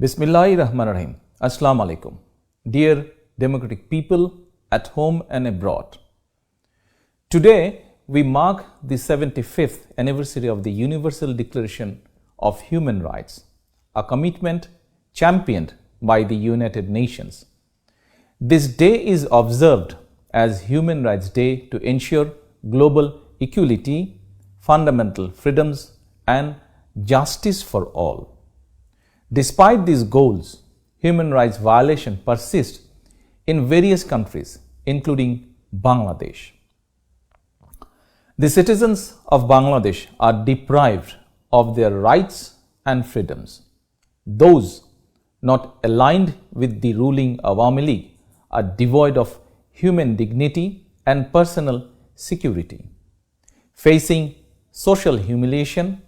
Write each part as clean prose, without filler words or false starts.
Bismillahirrahmanirrahim. Assalamu alaikum. Dear democratic people at home and abroad. Today we mark the 75th anniversary of the Universal Declaration of Human Rights, a commitment championed by the United Nations. This day is observed as Human Rights Day to ensure global equality, fundamental freedoms, and justice for all. Despite these goals, human rights violations persist in various countries, including Bangladesh. The citizens of Bangladesh are deprived of their rights and freedoms. Those not aligned with the ruling Awami League are devoid of human dignity and personal security, facing social humiliation,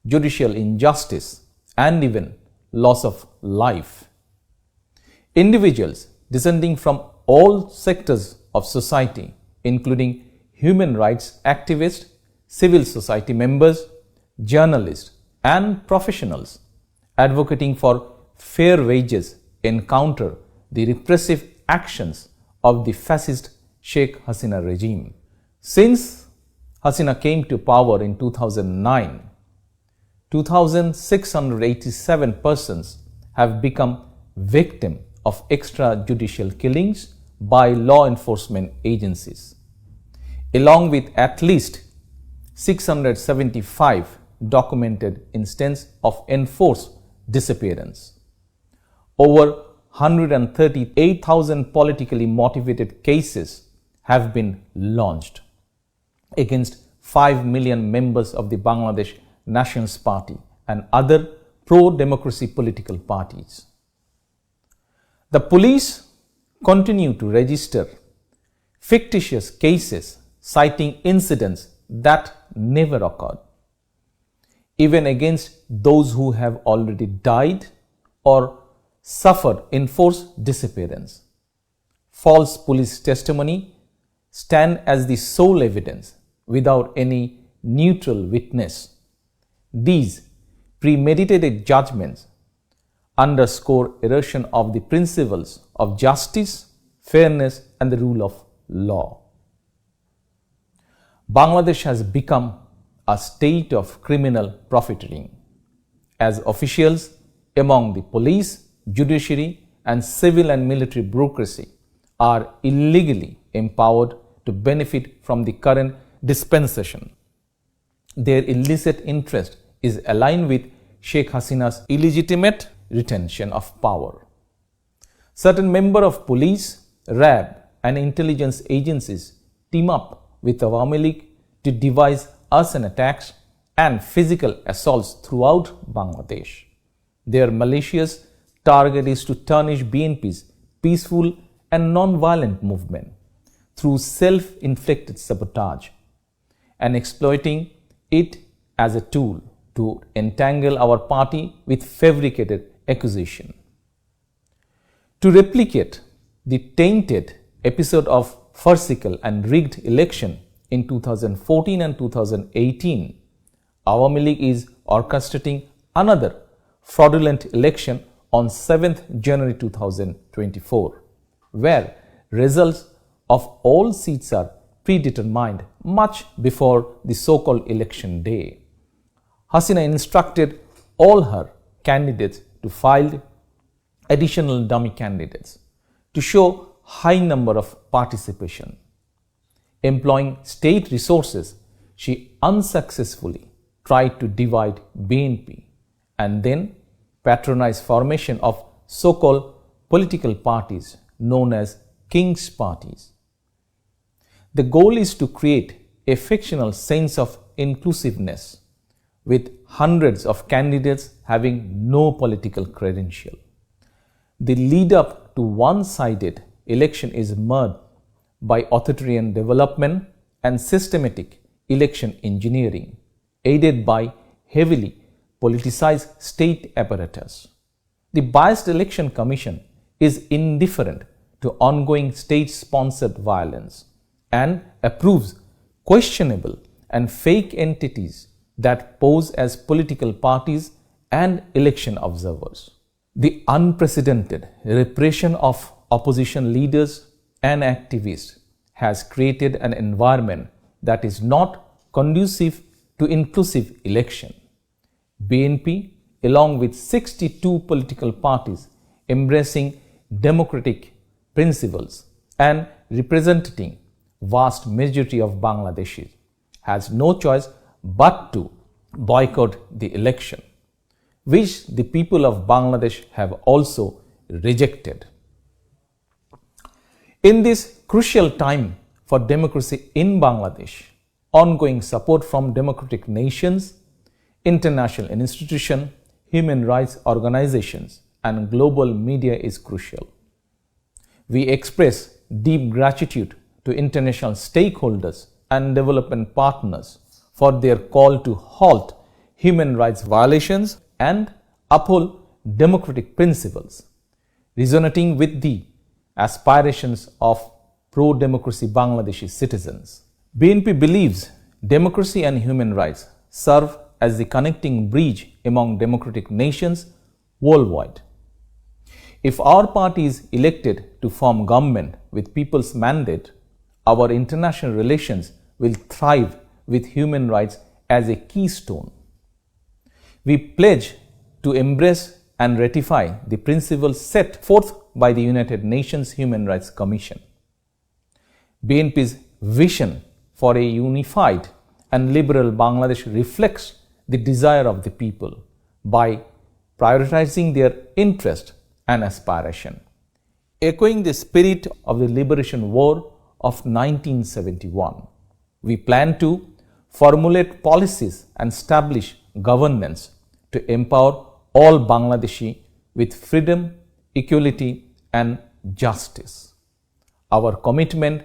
judicial injustice, and even loss of life. Individuals descending from all sectors of society, including human rights activists, civil society members, journalists, and professionals advocating for fair wages, encounter the repressive actions of the fascist Sheikh Hasina regime. Since Hasina came to power in 2009, 2,687 persons have become victims of extrajudicial killings by law enforcement agencies, along with at least 675 documented instances of enforced disappearance. Over 138,000 politically motivated cases have been launched against 5 million members of the Bangladesh Nationalist Party and other pro-democracy political parties. The police continue to register fictitious cases citing incidents that never occurred, even against those who have already died or suffered enforced disappearance. False police testimony stand as the sole evidence without any neutral witness. These premeditated judgments underscore erosion of the principles of justice, fairness, and the rule of law. Bangladesh has become a state of criminal profiteering, as officials among the police, judiciary, and civil and military bureaucracy are illegally empowered to benefit from the current dispensation. Their illicit interest is aligned with Sheikh Hasina's illegitimate retention of power. Certain members of police, RAB, and intelligence agencies team up with Awami League to devise arson attacks and physical assaults throughout Bangladesh. Their malicious target is to tarnish BNP's peaceful and non-violent movement through self-inflicted sabotage and exploiting it as a tool to entangle our party with fabricated accusation. To replicate the tainted episode of farcical and rigged election in 2014 and 2018, Awami League is orchestrating another fraudulent election on 7th January 2024, where results of all seats are predetermined much before the so-called election day. Hasina instructed all her candidates to file additional dummy candidates to show high number of participation. Employing state resources, she unsuccessfully tried to divide BNP and then patronized formation of so-called political parties known as King's parties. The goal is to create a fictional sense of inclusiveness with hundreds of candidates having no political credential. The lead up to one-sided election is marred by authoritarian development and systematic election engineering, aided by heavily politicized state apparatus. The Biased Election Commission is indifferent to ongoing state-sponsored violence and approves questionable and fake entities that pose as political parties and election observers. The unprecedented repression of opposition leaders and activists has created an environment that is not conducive to inclusive election. BNP, along with 62 political parties embracing democratic principles and representing vast majority of Bangladeshis, has no choice but to boycott the election, which the people of Bangladesh have also rejected. In this crucial time for democracy in Bangladesh, ongoing support from democratic nations, international institutions, human rights organizations, and global media is crucial. We express deep gratitude to international stakeholders and development partners for their call to halt human rights violations and uphold democratic principles, resonating with the aspirations of pro-democracy Bangladeshi citizens. BNP believes democracy and human rights serve as the connecting bridge among democratic nations worldwide. If our party is elected to form government with people's mandate, our international relations will thrive with human rights as a keystone. We pledge to embrace and ratify the principles set forth by the United Nations Human Rights Commission. BNP's vision for a unified and liberal Bangladesh reflects the desire of the people by prioritizing their interest and aspiration. Echoing the spirit of the Liberation War of 1971, we plan to formulate policies and establish governance to empower all Bangladeshi with freedom, equality, and justice. Our commitment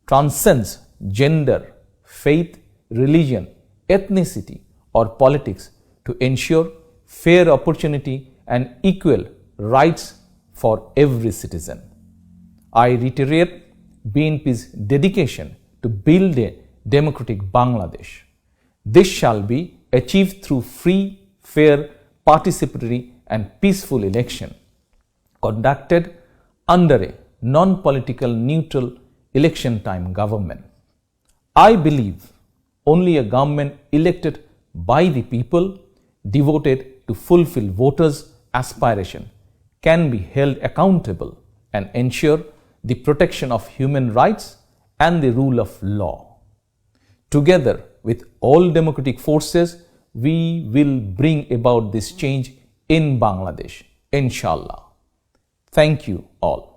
transcends gender, faith, religion, ethnicity, or politics to ensure fair opportunity and equal rights for every citizen. I reiterate BNP's dedication to build a democratic Bangladesh. This shall be achieved through free, fair, participatory, and peaceful election conducted under a non-political, neutral election time government. I believe only a government elected by the people, devoted to fulfill voters' aspiration, can be held accountable and ensure the protection of human rights and the rule of law. Together with all democratic forces, we will bring about this change in Bangladesh, inshallah. Thank you all.